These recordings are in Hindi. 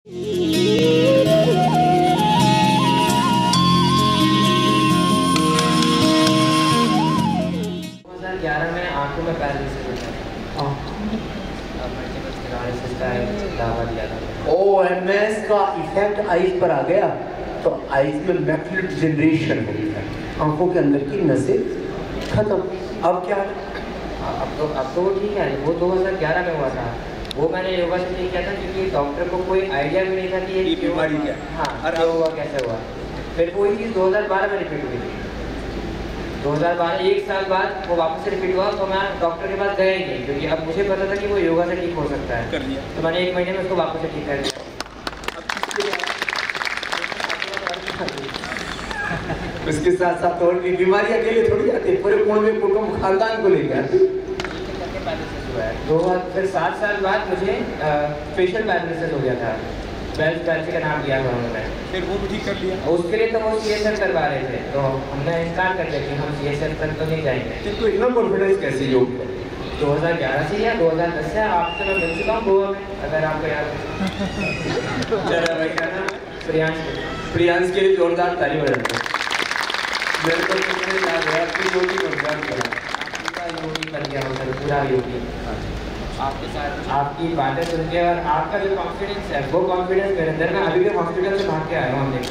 में आंखों में पैरालिसिस होता है। OMS का इफेक्ट आइज पर आ गया तो आइज में मैक्युलर डिजनरेशन हो गया, आंखों के अंदर की नसें खत्म। अब क्या? अब तो वो ठीक है। वो 2011 में हुआ था। वो मैंने योगा से ठीक किया था क्योंकि डॉक्टर को कोई आइडिया भी नहीं था कि ये बीमारी क्या। हाँ, क्या हुआ, कैसे हुआ। फिर वही चीज़ 2012 में रिपीट हुई थी। 2012 एक साल बाद वो वापस से रिपीट हुआ तो मैं डॉक्टर के पास गया ही नहीं, क्योंकि अब मुझे पता था कि वो योगा से ठीक हो सकता है। कर लिया। तो मैंने 1 महीने में उसको वापस से ठीक कर दिया। उसके साथ साथ और भी बीमारी अकेले थोड़ी आती है, पूरे कुटुंब कुटुंब खानदान को लेकर आती है। फिर 7 साल बाद मुझे फेशियल पैरालिसिस हो गया था। बेल्स पैल्सी का नाम दिया था उन्होंने। फिर वो भी ठीक कर लिया। उसके लिए तो वो CSF करवा रहे थे, तो हमने इनकार कर दिया कि हम CSF तक तो नहीं जाएंगे। तो इतना कॉन्फिडेंस कैसे योग पर? 2011 से या 2010 से आपसे मैं मिल चुका हूँ गोवा में, अगर आपको याद है। चलो भाई, क्या नाम है? प्रियांश। प्रियांश के लिए जोरदार ताली बजाते हैं। मेरे को तो याद है आपकी योगी प्रोग्राम करा, योगी बन गया हो पूरा योगी आपके साथ। आपकी बातें सुन के और आपका जो कॉन्फिडेंस है, वो कॉन्फिडेंस मेरे अंदर में अभी भी हॉस्पिटल से भाग के आया हूँ। देख,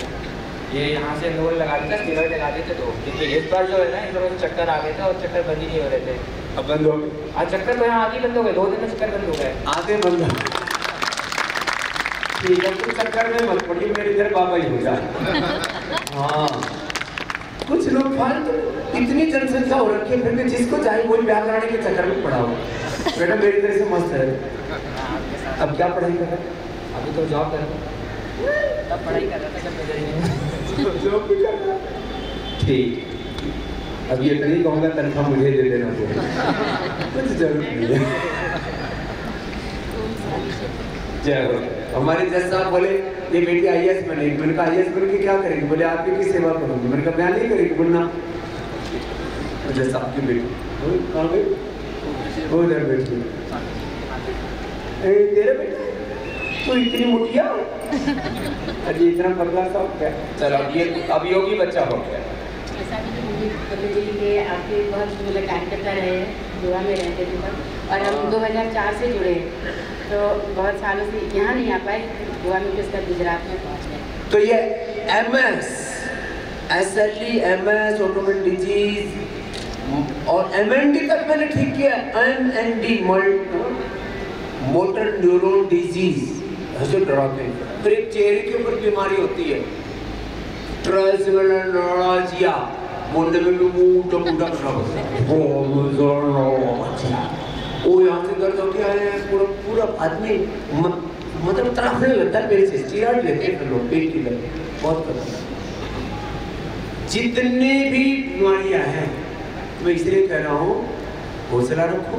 ये यहाँ से लोग लगा देते, स्टीरॉइड लगा देते तो, क्योंकि इस बार जो है ना, इन लोगों को चक्कर आ गए थे और चक्कर बंद ही नहीं हो रहे थे। अब बंद हो गए। आज चक्कर तो यहाँ आगे बंद हो गए, 2 दिन में चक्कर बंद हो गए। आधे बंद हो गए। ठीक है, कुछ चक्कर में मत पड़िए, मेरे इधर बाबा ही हो जाए। हाँ, कुछ लोग फालतू इतनी जनसंख्या हो रखी है, फिर भी जिसको चाहे वही ब्याह कराने के चक्कर में पड़ा हो। बेटा मेरी तरह से मस्त है। अब क्या पढ़ाई कर रहा है? अभी तो जॉब कर रहा हूँ। तब पढ़ाई कर रहा था जब गुजर जॉब भी कर रहा है। ठीक, अब ये नहीं कहूँगा तनख्वाह मुझे दे देना चाहिए, कुछ जरूरत नहीं है। जय हो। हमारे जज साहब बोले ये बेटी IAS बनेगी। मैंने कहा IAS बन के क्या करेगी? बोले आपकी की सेवा करूँगी। मैंने कहा मैं नहीं करेगी बोलना। जज साहब की बेटी कहाँ गई? वो इधर बैठी। तेरे बेटा तू इतनी मुठिया, अरे इतना पतला सा क्या? चलो अब योगी बच्चा हो गया। ऐसा भी पतंजलि के आपके बहुत मुलाकात करता रहे, गोवा में रहते थे तब, और हम 2004 से जुड़े, तो बहुत सालों से यहाँ नहीं आ पाए, गोवा में किसका गुजरात में पहुँच गए। तो ये MS, SLE, MS, autoimmune disease और MND तक मैंने ठीक किया। MND मोटर न्यूरॉन डिजीज ऐसे डराते हैं। फिर एक चेहरे के ऊपर बीमारी होती है ट्रांसवेलनोलॉजिया, मुंडे में भी मुंह टूटा खराब होता है। वो यहाँ से दर्द होती है, पूरा आदमी मतलब तड़पने लगता है। मेरे से स्टीरॉइड लेते हैं लोग, पेट की लगती है, बहुत खतरनाक। जितने भी बीमारियां हैं, मैं इसलिए कह रहा हूँ हौसला रखो,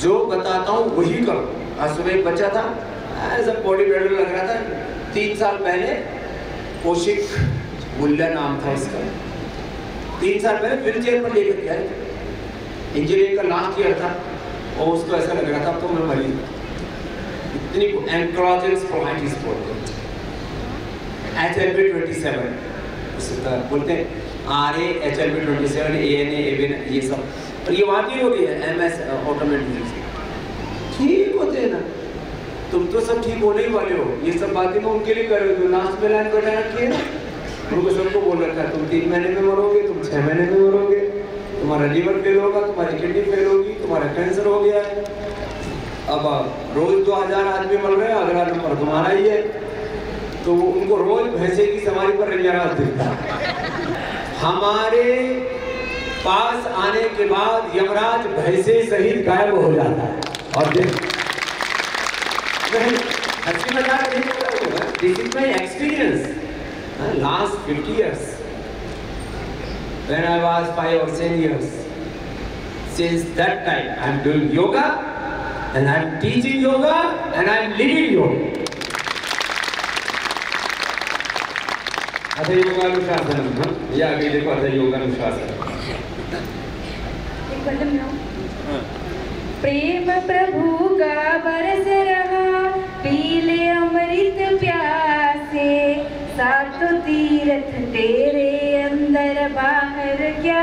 जो बताता हूँ वही करो। आज सुबह एक बच्चा था, ऐसा बॉडी बिल्डर लग रहा था, 3 साल पहले, कौशिक मुल्ला नाम था इसका, 3 साल पहले व्हील चेयर पर लेकर गया, इंजीनियरिंग का लास्ट ईयर था, और उसको ऐसा लग रहा था अब तो मैं मरीज हूँ। इतनी एंक्रोजिंग स्पोलाइटिस बोलते हैं, HLB27 बोलते हैं, RA, HLB27, ANA, ABN, ये सब, और ये वहाँ की हो रही है MS, ऑटोमेन डिजीज। ठीक होते हैं ना, तुम तो सब ठीक होने ही वाले हो। ये सब बातें मैं उनके लिए कर रहे हो जो लास्ट में लाइन बता रखी है ना, उनको सबको बोल रखा है तुम 3 महीने में मरोगे, तुम 6 महीने में मरोगे, तुम्हारा लीवर फेल होगा, तुम्हारी किडनी फेल होगी, तुम्हारा कैंसर हो गया है। अब रोज 2000 आदमी मर रहे हैं, अगला नंबर तुम्हारा ही है, तो उनको रोज भैंसे की सवारी पर रंजाराज दिखता है। हमारे पास आने के बाद यमराज भैंसे सहित गायब हो जाता है। और अच्छी मजाक नहीं कर रहा हूँ, this is my experience last 50 years when I was 5 or 10 years. Since that time I am doing yoga and I am teaching yoga and I am living yoga. अतः योगानुशासन, या आगे देखो, अतः योगानुशासन। प्रेम प्रभु का बरस रहा, पी ले अमृत प्यासे, सातों तीर्थ तेरे अंदर बाहर क्या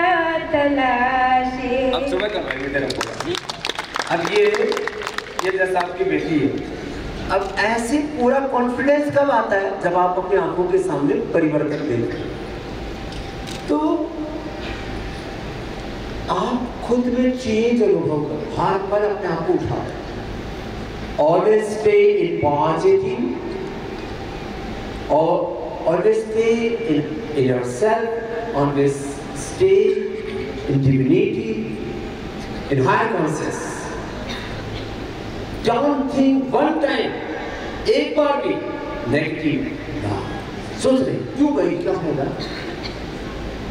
तलाशे। अब सुबह करवाएंगे तेरे को। अब ये जैसा आपकी बेटी है। अब ऐसे पूरा कॉन्फिडेंस कब आता है? जब आप अपनी आंखों के सामने परिवर्तन देखते, तो आप खुद में चेंज अनुभव करो। हाथ पर अपने आप को उठाओ। ऑलवेज स्टे इन पॉजिटिव और always stay in yourself, always stay in divinity, in higher consciousness. Don't think one time, एक बार भी नेगेटिव ना सोच रहे क्यों भाई, क्या फायदा?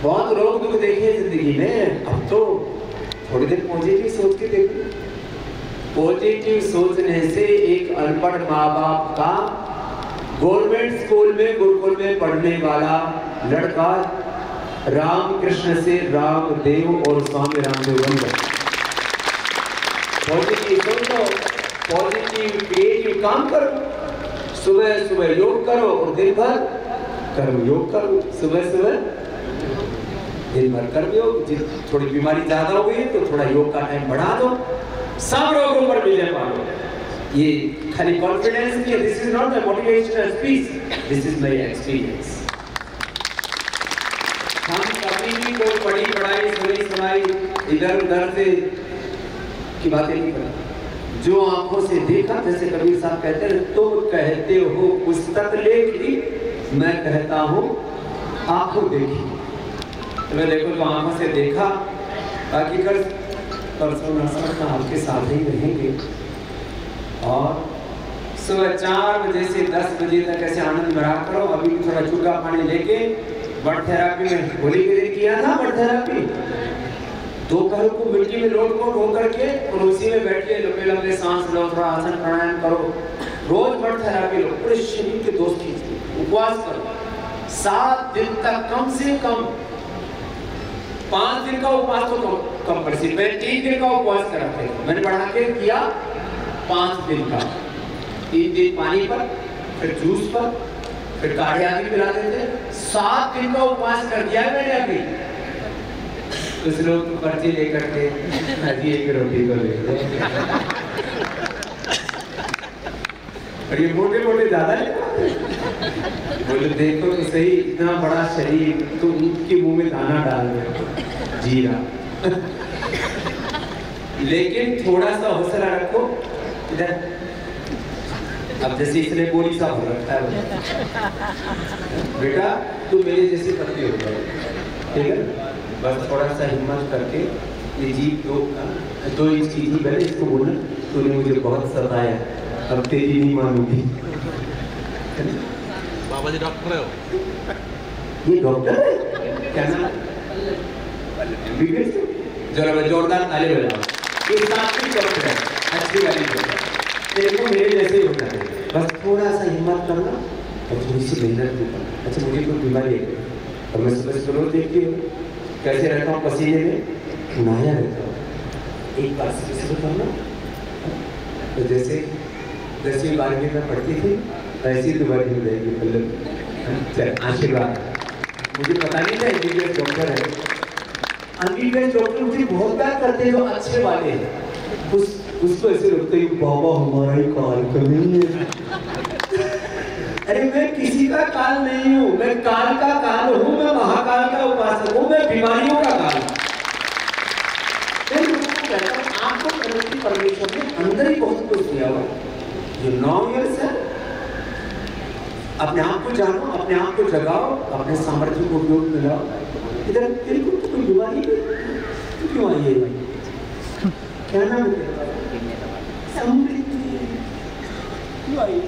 बहुत रोग दुख देखे जिंदगी में, अब तो थोड़ी देर पॉजिटिव सोच के देखो। पॉजिटिव सोचने से एक अनपढ़ माँ बाप का गवर्नमेंट स्कूल में गुरुकुल में पढ़ने वाला लड़का रामकृष्ण से रामदेव और स्वामी रामदेव बन गया। पॉजिटिव सोचो, पॉजिटिव क्रिएटिव काम करो। सुबह सुबह योग करो और दिन भर कर्म योग करो। सुबह सुबह दिन भर कर्म योग। थोड़ी बीमारी ज्यादा हो गई तो थोड़ा योग का टाइम बढ़ा दो, सब रोगों पर विजय पालो। ये खाली कॉन्फिडेंस नहीं है। This is not a motivational speech, this is my experience. हम कभी भी कोई बड़ी पढ़ाई सुनी सुनाई इधर उधर से की बातें नहीं करते। जो आंखों से देखा, जैसे कबीर साहब कहते हैं, तुम कहते हो पुस्तक लेखी, मैं कहता हूँ आंखों देखी। तो मैं देखो तो आंखों से देखा, बाकी कल परसों नरसों आपके साथ ही रहेंगे। और सुबह 4 बजे से 10 बजे तक ऐसे आनंद भरा करो। अभी भी थोड़ा चूका पानी लेके बर्ड थेरापी में होली के दिन किया था। बर्ड थेरापी दोपहर को मिट्टी में लोट को धो करके और उसी में बैठ के लंबे लंबे सांस लो, थोड़ा आसन प्राणायाम करो। रोज बर्ड थेरापी लो, पूरे शरीर के दोस्ती, उपवास करो 7 दिन तक कम से कम। 5 दिन का उपवास तो कंपल्सरी, मैं 3 दिन का उपवास करा था, मैंने बढ़ा के किया 5 दिन का। 3 दिन पानी पर, फिर जूस पर, फिर काढ़े आदि पिला देते। 7 दिन का उपवास कर दिया मैंने अभी। कुछ लोग तो पर्ची लेकर के अभी एक रोटी को लेते और ये मोटे मोटे ज्यादा लेते। बोले देखो तो सही, इतना बड़ा शरीर तो उनके मुंह में दाना डाल दे जीरा। लेकिन थोड़ा सा हौसला रखो। इधर अब जैसे इसने बोली सा हो रखा है, बेटा तू मेरे जैसी पत्नी हो जाए, ठीक है? बस थोड़ा सा हिम्मत करके ये जीप 2 इंच की जीप है, इसको बोलना तूने मुझे बहुत सताया, अब तेरी नहीं मानूंगी। बाबा जी डॉक्टर है? ये डॉक्टर है क्या नाम? जोरदार ताली बजाओ। ये सात्विक डॉक्टर है, अच्छी वाली डॉक्टर। देखो मेरे जैसे ही होता है, बस थोड़ा सा हिम्मत करना और थोड़ी सी मेहनत भी करना। अच्छा मुझे कोई बीमारी है और मैं सुबह सुबह देखती हूँ कैसे रहता हूँ, पसीने में नहाया रहता हूँ। एक बार सुबह सुबह करना तो जैसे 10वीं 12वीं में पढ़ती थी ऐसी दोबारा हो जाएगी। मतलब आशीर्वाद। मुझे पता नहीं था एमबीबीएस डॉक्टर है। एमबीबीएस डॉक्टर मुझे बहुत प्यार करते हैं, जो अच्छे वाले हैं। उसको ऐसे लगता है बाबा हमारा ही काल करेंगे। अरे मैं किसी का काल नहीं हूँ, मैं काल का काल हूँ, मैं महाकाल का उपासक हूँ, मैं बीमारियों का काल। आपको परमेश्वर ने अंदर ही बहुत कुछ दिया हुआ। You know yourself। अपने आप को जानो, अपने आप को जगाओ, अपने सामर्थ्य को उपयोग में लाओ। इधर तेरे को कोई बीमारी नहीं, क्यों आई है? क्या नाम है? समृद्धि क्यों आई?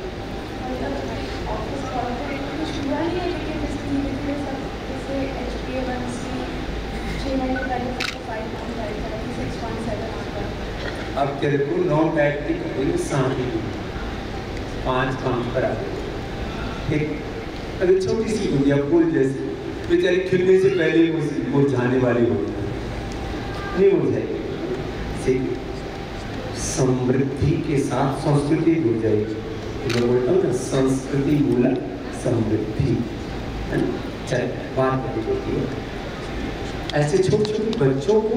अब तेरे को 9 पैकेट की शांति 5 काम पर आ गए। एक अगर छोटी सी दुनिया फूल जैसी बेचारी खिलने से पहले ही मुरझाने वाली हो नहीं मुरझाएगी। समृद्धि के साथ संस्कृति जुड़ जाएगी। मैं बोलता हूँ ना, संस्कृति मूलक समृद्धि, है ना, चल बात बड़ी होती है। ऐसे छोटे छोटे बच्चों को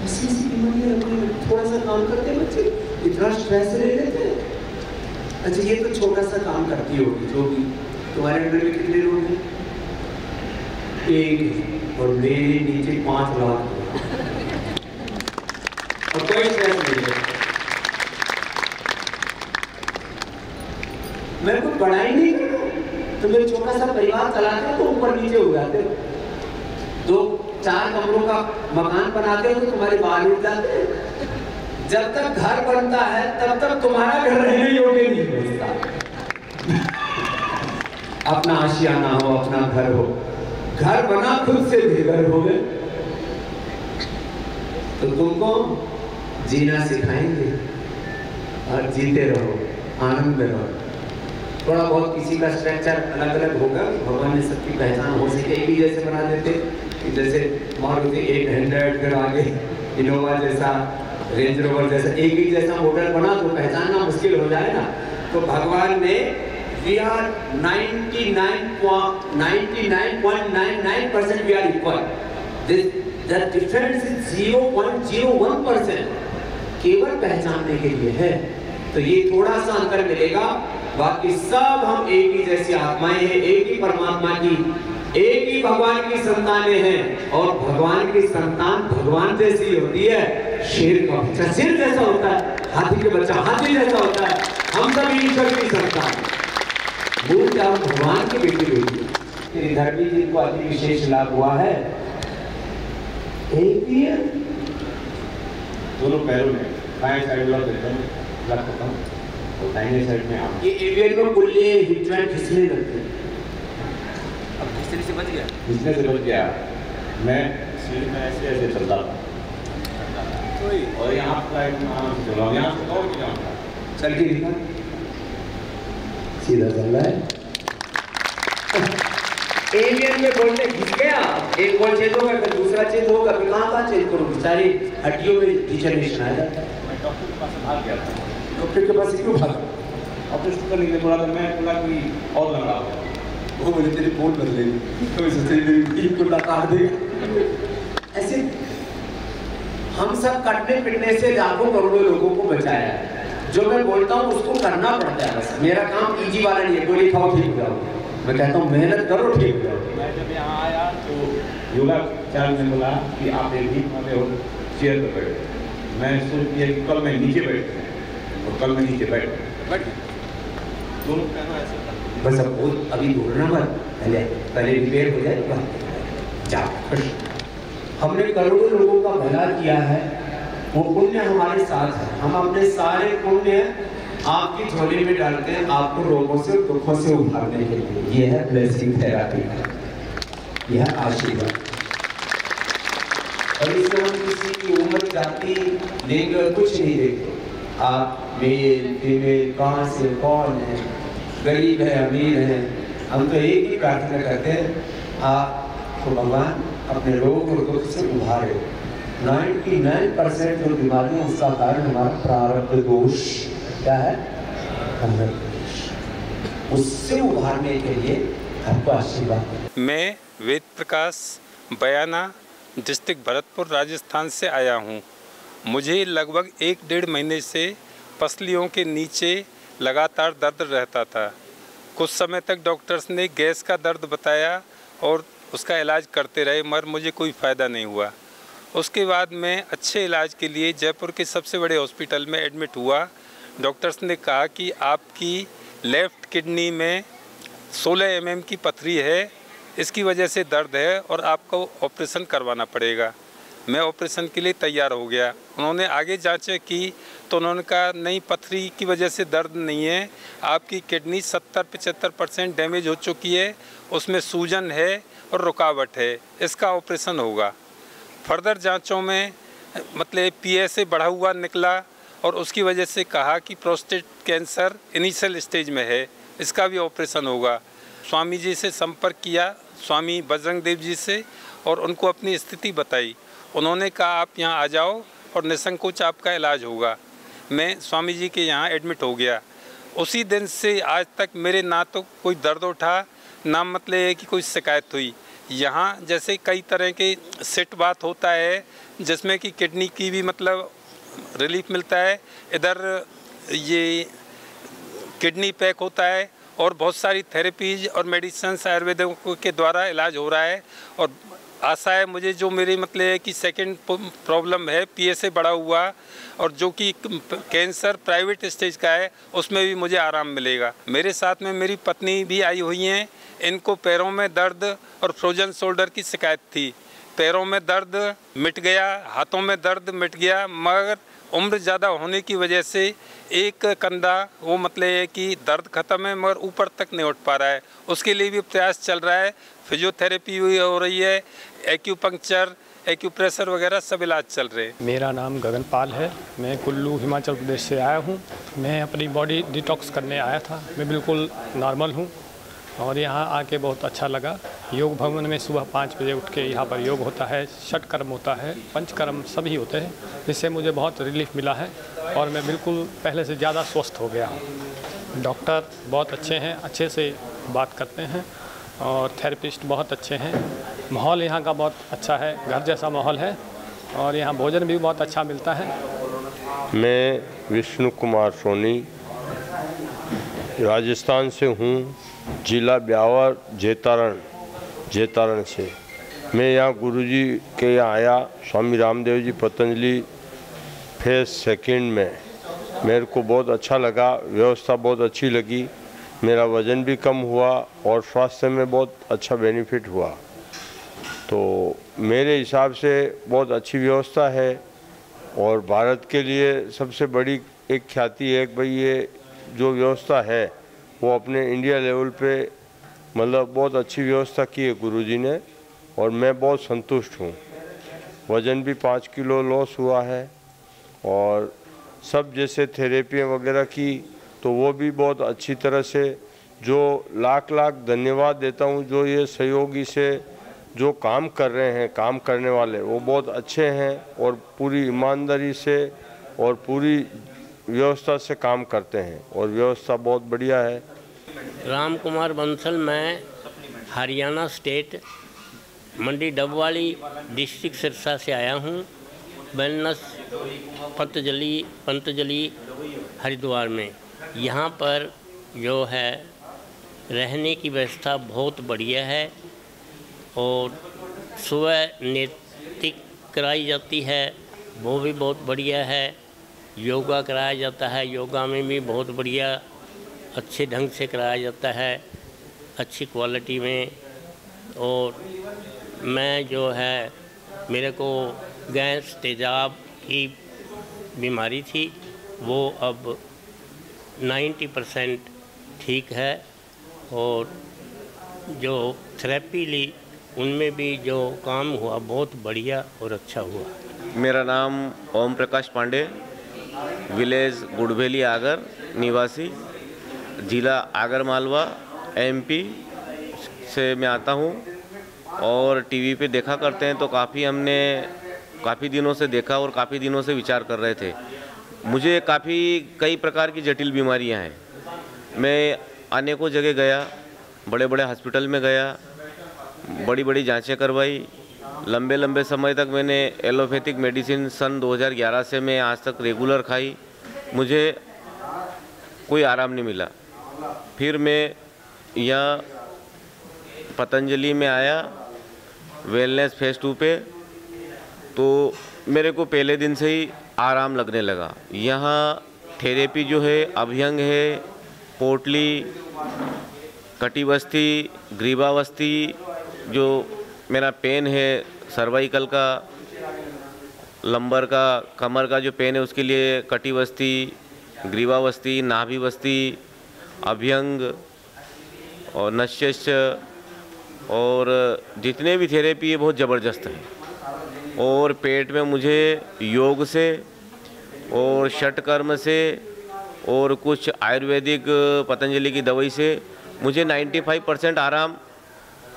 ऐसी ऐसी बीमारियां लगने में, थोड़ा सा काम करते बच्चे इतना स्ट्रेस ले लेते हैं। अच्छा ये तो छोटा सा काम करती होगी, जो भी तुम्हारे अंदर में कितने लोग हैं? एक, और मेरे नीचे 5 लाख और कोई स्ट्रेस नहीं है। मैं कुछ बड़ा ही नहीं कर रहा हूं, तो मेरे छोटा सा परिवार चलाते हो तो ऊपर नीचे हो जाते हो। 2-4 कमरों का मकान बनाते हो तो तुम्हारे बाल उठ जाते हैं। जब तक घर बनता है तब तक तुम्हारा घर रहने योग्य नहीं बचता। अपना आशियाना हो, अपना घर हो, घर बना खुद से बेघर हो गए तो तुमको जीना सिखाएंगे और जीते रहो, आनंद में रहो। थोड़ा बहुत किसी का स्ट्रक्चर अलग अलग होगा, भगवान ने सबकी पहचान हो सके एक ही जैसे बना देते, जैसे मारुति 800 फिर आगे इनोवा जैसा, रेंज रोवर जैसा एक ही जैसा मॉडल बना तो पहचानना मुश्किल हो जाए ना। तो भगवान ने we are 99.99% we are equal. The difference is 0.01%. केवल पहचानने के लिए है। तो ये थोड़ा सा अंतर मिलेगा, बाकी सब हम एक ही जैसी आत्माएं हैं, एक ही परमात्मा की, एक ही भगवान की संतानें हैं। और भगवान की संतान भगवान जैसी होती है। शेर का बच्चा शेर जैसा होता है, हाथी के बच्चा हाथी जैसा होता है। हम सब ईश्वर की संतान, मूल काम भगवान की बेटी बेटी। धर्मी जी को अति विशेष लाभ हुआ है। एक दोनों पैरों में बाएं साइड लग देता हूँ, लग देता हूँ और दाहिने साइड में आम। ये एवियन में कुल्ले हिप जॉइंट खिसने लगते हैं। अब खिसने से बच गया, खिसने से बच गया। मैं सीढ़ी में ऐसे ऐसे चलता था और यहाँ फ्लाइट में आराम से चला, यहाँ से और भी जाऊँगा। चल के दिखा, सीधा चल रहा है। एवियन में बोलते घिस गया, एक बॉल चेंज होगा फिर दूसरा चेंज होगा, फिर कहाँ चेंज करोगे? सारी हड्डियों में डिजनरेशन आ जाता है। मैं डॉक्टर के पास भाग गया था। डॉक्टर के पास क्यों भागा? ऑपरेशन करने के लिए बोला था, मैं बोला कि और लगा वो बोले तेरी पोल बदलेगी, तो इसे तेरी टीम को काट देगा। ऐसे हम सब कटने पिटने से लाखों करोड़ों लोगों को बचाया है। जो मैं बोलता हूँ उसको करना पड़ता है। बस मेरा काम इजी वाला नहीं है, गोली खाओ ठीक हो जाओ। मैं कहता हूँ मेहनत करो ठीक हो जाओ। मैं जब यहाँ आया तो योगा चार्ज ने बोला कि आप एक भीख मांगे हो चेयर पर बैठो। मैं सोच किया कि कल मैं नीचे बैठता हूँ और कल मैं नीचे बैठ दोनों कहना ऐसे। बस अब बहुत अभी बोलना मत, पहले रिपेयर हो जाए जा। हमने करोड़ों लोगों का भला किया है, वो पुण्य हमारे साथ है। हम अपने सारे पुण्य आपकी झोली में डालते हैं, आपको रोगों से दुखों से उभारने के लिए। यह है ब्लेसिंग थेरेपी, यह आशीर्वाद। और इससे हम किसी की उम्र, जाति, लिंग कुछ नहीं देखते। आप मेल फीमेल, कहाँ से कौन है, गरीब है अमीर है, हम तो एक ही प्रार्थना करते हैं, आपको भगवान अपने रोग और दुख से उभारे। 99% जो बीमारियां उसका कारण हमारा प्रारब्ध दोष क्या है, उससे उभारने के लिए आपको आशीर्वाद। मैं वेद प्रकाश बयाना डिस्ट्रिक्ट भरतपुर राजस्थान से आया हूँ। मुझे लगभग 1-1.5 महीने से पसलियों के नीचे लगातार दर्द रहता था। कुछ समय तक डॉक्टर्स ने गैस का दर्द बताया और उसका इलाज करते रहे, मगर मुझे कोई फ़ायदा नहीं हुआ। उसके बाद मैं अच्छे इलाज के लिए जयपुर के सबसे बड़े हॉस्पिटल में एडमिट हुआ। डॉक्टर्स ने कहा कि आपकी लेफ़्ट किडनी में 16 mm की पथरी है, इसकी वजह से दर्द है और आपको ऑपरेशन करवाना पड़ेगा। मैं ऑपरेशन के लिए तैयार हो गया। उन्होंने आगे जांचें की तो उन्होंने कहा नहीं, पथरी की वजह से दर्द नहीं है, आपकी किडनी 70-75% डैमेज हो चुकी है, उसमें सूजन है और रुकावट है, इसका ऑपरेशन होगा। फर्दर जांचों में मतलब PSA बढ़ा हुआ निकला और उसकी वजह से कहा कि प्रोस्टेट कैंसर इनिशियल स्टेज में है, इसका भी ऑपरेशन होगा। स्वामी जी से संपर्क किया, स्वामी बजरंग देव जी से, और उनको अपनी स्थिति बताई। उन्होंने कहा आप यहाँ आ जाओ और निसंकोच आपका इलाज होगा। मैं स्वामी जी के यहाँ एडमिट हो गया। उसी दिन से आज तक मेरे ना तो कोई दर्द उठा, ना मतलब है कि कोई शिकायत हुई। यहाँ जैसे कई तरह के सिट बात होता है जिसमें कि किडनी की भी मतलब रिलीफ मिलता है, इधर ये किडनी पैक होता है और बहुत सारी थेरेपीज और मेडिसिन आयुर्वेदिक के द्वारा इलाज हो रहा है। और आशा है मुझे जो मेरी मतलब है कि सेकंड प्रॉब्लम है PSA बढ़ा हुआ और जो कि कैंसर प्राइवेट स्टेज का है, उसमें भी मुझे आराम मिलेगा। मेरे साथ में मेरी पत्नी भी आई हुई हैं, इनको पैरों में दर्द और फ्रोजन शोल्डर की शिकायत थी। पैरों में दर्द मिट गया, हाथों में दर्द मिट गया, मगर उम्र ज़्यादा होने की वजह से एक कंधा वो मतलब है कि दर्द ख़त्म है मगर ऊपर तक नहीं उठ पा रहा है। उसके लिए भी प्रयास चल रहा है, फिजियोथेरेपी हो रही है, एक्यूपंक्चर, एक्यूप्रेशर वगैरह सब इलाज चल रहे हैं। मेरा नाम गगनपाल है, मैं कुल्लू हिमाचल प्रदेश से आया हूँ। मैं अपनी बॉडी डिटॉक्स करने आया था, मैं बिल्कुल नॉर्मल हूँ और यहाँ आके बहुत अच्छा लगा। योग भवन में सुबह 5 बजे उठ के यहाँ पर योग होता है, षटकर्म होता है, पंचकर्म सभी होते हैं, जिससे मुझे बहुत रिलीफ मिला है और मैं बिल्कुल पहले से ज़्यादा स्वस्थ हो गया हूँ। डॉक्टर बहुत अच्छे हैं, अच्छे से बात करते हैं और थेरेपिस्ट बहुत अच्छे हैं। माहौल यहाँ का बहुत अच्छा है, घर जैसा माहौल है और यहाँ भोजन भी बहुत अच्छा मिलता है। मैं विष्णु कुमार सोनी राजस्थान से हूँ, जिला ब्यावर जेतारण से। मैं यहाँ गुरुजी के यहाँ आया, स्वामी रामदेव जी पतंजलि फेज 2 में। मेरे को बहुत अच्छा लगा, व्यवस्था बहुत अच्छी लगी, मेरा वज़न भी कम हुआ और स्वास्थ्य में बहुत अच्छा बेनिफिट हुआ। तो मेरे हिसाब से बहुत अच्छी व्यवस्था है और भारत के लिए सबसे बड़ी एक ख्याति है कि भाई ये जो व्यवस्था है वो अपने इंडिया लेवल पे मतलब बहुत अच्छी व्यवस्था की है गुरुजी ने और मैं बहुत संतुष्ट हूँ। वज़न भी 5 किलो लॉस हुआ है और सब जैसे थेरेपी वगैरह की तो वो भी बहुत अच्छी तरह से, जो लाख धन्यवाद देता हूँ जो ये सहयोगी से जो काम कर रहे हैं, काम करने वाले वो बहुत अच्छे हैं और पूरी ईमानदारी से और पूरी व्यवस्था से काम करते हैं और व्यवस्था बहुत बढ़िया है। राम कुमार बंसल, मैं हरियाणा स्टेट मंडी डबवाली डिस्ट्रिक्ट सिरसा से आया हूँ। वेलनेस पंतजलि हरिद्वार में यहाँ पर जो है रहने की व्यवस्था बहुत बढ़िया है और सुबह नैतिक कराई जाती है, वो भी बहुत बढ़िया है। योगा कराया जाता है, योगा में भी बहुत बढ़िया अच्छे ढंग से कराया जाता है, अच्छी क्वालिटी में। और मैं जो है मेरे को गैस तेजाब की बीमारी थी, वो अब 90% ठीक है और जो थेरेपी ली उनमें भी जो काम हुआ बहुत बढ़िया और अच्छा हुआ। मेरा नाम ओम प्रकाश पांडे, विलेज गुड़भेली आगर निवासी, जिला आगर मालवा MP से मैं आता हूँ। और टीवी पे देखा करते हैं तो हमने काफ़ी दिनों से देखा और काफ़ी दिनों से विचार कर रहे थे। मुझे कई प्रकार की जटिल बीमारियां हैं। मैं अनेकों जगह गया, बड़े बड़े हॉस्पिटल में गया, बड़ी बड़ी जांचें करवाई। लंबे समय तक मैंने एलोपैथिक मेडिसिन सन 2011 से मैं आज तक रेगुलर खाई, मुझे कोई आराम नहीं मिला। फिर मैं यहाँ पतंजलि में आया वेलनेस फेज 2 पे, तो मेरे को पहले दिन से ही आराम लगने लगा। यहाँ थेरेपी जो है अभ्यंग है, पोटली, कटिबस्ती, ग्रीवावस्थी, जो मेरा पेन है सर्वाइकल का, लंबर का, कमर का जो पेन है उसके लिए कटिबस्ती, ग्रीवावस्थी, नाभिवस्थी, अभ्यंग और नश्य और जितने भी थेरेपी है बहुत ज़बरदस्त है। और पेट में मुझे योग से और षटकर्म से और कुछ आयुर्वेदिक पतंजलि की दवाई से मुझे 95% आराम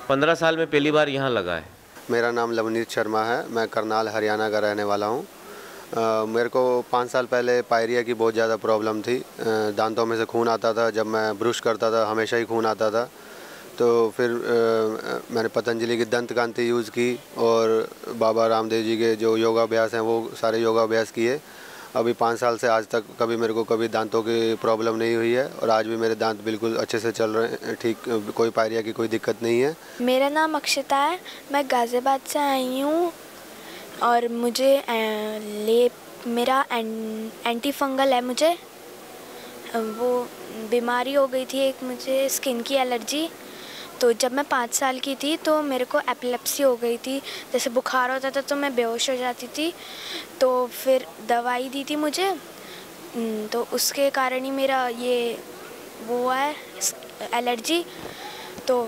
15 साल में पहली बार यहाँ लगा है। मेरा नाम लवनीत शर्मा है, मैं करनाल हरियाणा का रहने वाला हूँ मेरे को 5 साल पहले पायरिया की बहुत ज़्यादा प्रॉब्लम थी। दांतों में से खून आता था, जब मैं ब्रश करता था हमेशा ही खून आता था। तो फिर मैंने पतंजलि की दंत कांति यूज़ की और बाबा रामदेव जी के जो योगाभ्यास हैं वो सारे योगाभ्यास किए। अभी 5 साल से आज तक कभी मेरे को कभी दांतों की प्रॉब्लम नहीं हुई है और आज भी मेरे दांत बिल्कुल अच्छे से चल रहे हैं, ठीक, कोई पायरिया की कोई दिक्कत नहीं है। मेरा नाम अक्षता है, मैं गाज़ियाबाद से आई हूँ और मुझे मेरा एंटी फंगल है। मुझे वो बीमारी हो गई थी, एक मुझे स्किन की एलर्जी। तो जब मैं 5 साल की थी तो मेरे को एपिलेप्सी हो गई थी, जैसे बुखार होता था तो मैं बेहोश हो जाती थी। तो फिर दवाई दी थी मुझे, तो उसके कारण ही मेरा ये वो है एलर्जी। तो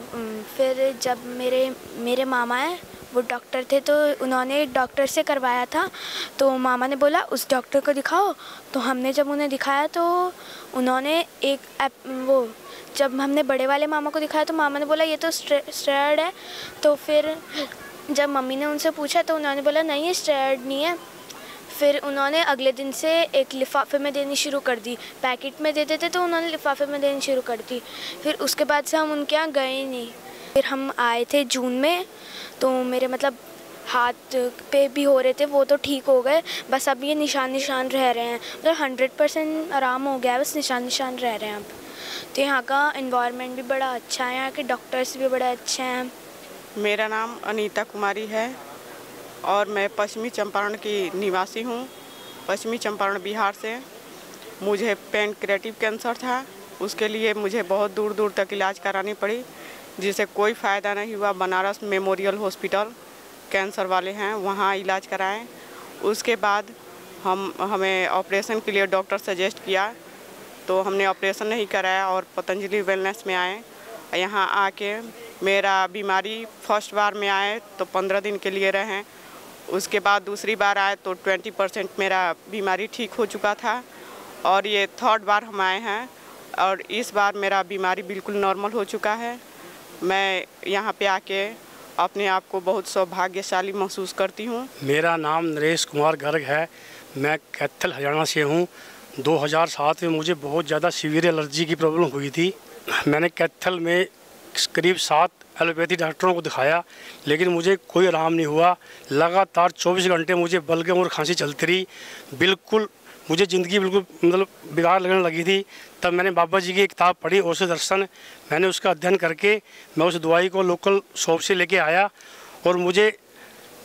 फिर जब मेरे मामा हैं वो डॉक्टर थे तो उन्होंने डॉक्टर से करवाया था। तो मामा ने बोला उस डॉक्टर को दिखाओ। तो हमने जब उन्हें दिखाया तो उन्होंने जब हमने बड़े वाले मामा को दिखाया तो मामा ने बोला ये तो स्टेरॉइड है। तो फिर जब मम्मी ने उनसे पूछा तो उन्होंने बोला नहीं ये स्टेरॉइड नहीं है। फिर उन्होंने अगले दिन से एक लिफाफे में देनी शुरू कर दी, पैकेट में देते थे तो उन्होंने लिफाफे में देनी शुरू कर दी। फिर उसके बाद से हम उनके यहाँ गए ही नहीं। फिर हम आए थे जून में, तो मेरे मतलब हाथ पे भी हो रहे थे वो तो ठीक हो गए, बस अब ये निशान रह रहे हैं। मतलब 100% आराम हो गया है, बस निशान रह रहे हैं अब। तो यहाँ का एनवायरनमेंट भी बड़ा अच्छा है, यहाँ के डॉक्टर्स भी बड़े अच्छे हैं। मेरा नाम अनीता कुमारी है और मैं पश्चिमी चंपारण की निवासी हूँ, पश्चिमी चंपारण बिहार से। मुझे पैनक्रियाटिक कैंसर था, उसके लिए मुझे बहुत दूर दूर तक इलाज करानी पड़ी, जिससे कोई फ़ायदा नहीं हुआ। बनारस मेमोरियल हॉस्पिटल कैंसर वाले हैं, वहाँ इलाज कराएं। उसके बाद हमें ऑपरेशन के लिए डॉक्टर सजेस्ट किया, तो हमने ऑपरेशन नहीं कराया और पतंजलि वेलनेस में आए। यहाँ आके मेरा बीमारी फर्स्ट बार में आए तो 15 दिन के लिए रहें, उसके बाद दूसरी बार आए तो 20% मेरा बीमारी ठीक हो चुका था और ये 3rd बार हम आए हैं और इस बार मेरा बीमारी बिल्कुल नॉर्मल हो चुका है। मैं यहाँ पे आके अपने आप को बहुत सौभाग्यशाली महसूस करती हूँ। मेरा नाम नरेश कुमार गर्ग है, मैं कैथल हरियाणा से हूँ। 2007 में मुझे बहुत ज़्यादा सीवियर एलर्जी की प्रॉब्लम हुई थी। मैंने कैथल में करीब 7 एलोपैथी डॉक्टरों को दिखाया, लेकिन मुझे कोई आराम नहीं हुआ। लगातार 24 घंटे मुझे बलगम और खांसी चलती रही। बिल्कुल मुझे ज़िंदगी बिल्कुल मतलब बेकार लगने लगी थी। तब मैंने बाबा जी की एक किताब पढ़ी, औषध दर्शन। मैंने उसका अध्ययन करके मैं उस दवाई को लोकल शॉप से लेके आया और मुझे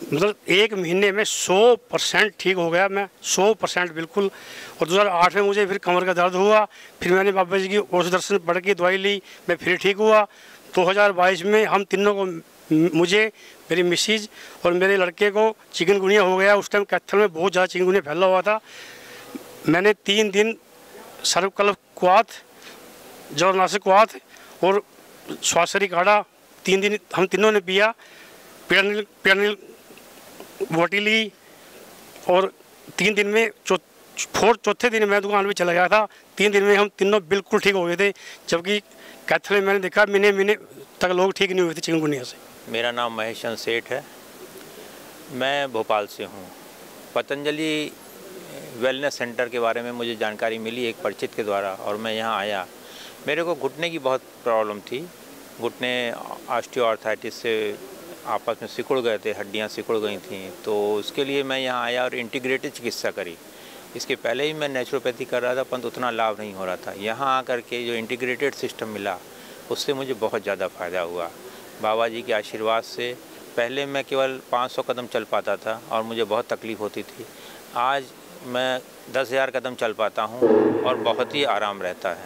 मतलब 1 महीने में 100% ठीक हो गया मैं, 100% बिल्कुल। और 2008 में मुझे फिर कमर का दर्द हुआ, फिर मैंने बाबा जी की औषध दर्शन पढ़ के दवाई ली, मैं फिर ठीक हुआ। 2022 में हम तीनों को, मुझे, मेरी मिसेज और मेरे लड़के को चिकनगुनिया हो गया। उस टाइम कैथल में बहुत ज़्यादा चिकनगुनिया फैला हुआ था। मैंने 3 दिन सर्वकल्प क्वाथ, जौरनाशक क्वाथ और स्वासरी काढ़ा 3 दिन हम तीनों ने पिया। पेरनिल बोटी ली और 3 दिन में चौथे दिन मैं दुकान पे चला गया था। 3 दिन में हम तीनों बिल्कुल ठीक हो गए थे, जबकि कैथल में मैंने देखा महीने तक लोग ठीक नहीं हुए थे चिकनगुनिया से। मेरा नाम महेश चंद्र सेठ है, मैं भोपाल से हूँ। पतंजलि वेलनेस सेंटर के बारे में मुझे जानकारी मिली एक परिचित के द्वारा और मैं यहाँ आया। मेरे को घुटने की बहुत प्रॉब्लम थी, घुटने ऑस्टियोआर्थराइटिस से आपस में सिकुड़ गए थे, हड्डियाँ सिकुड़ गई थी। तो उसके लिए मैं यहाँ आया और इंटीग्रेटेड चिकित्सा करी। इसके पहले ही मैं नेचुरोपैथी कर रहा था, परंतु उतना लाभ नहीं हो रहा था। यहाँ आकर के जो इंटीग्रेटेड सिस्टम मिला उससे मुझे बहुत ज़्यादा फ़ायदा हुआ। बाबा जी के आशीर्वाद से पहले मैं केवल 500 कदम चल पाता था और मुझे बहुत तकलीफ़ होती थी। आज मैं 10,000 कदम चल पाता हूँ और बहुत ही आराम रहता है।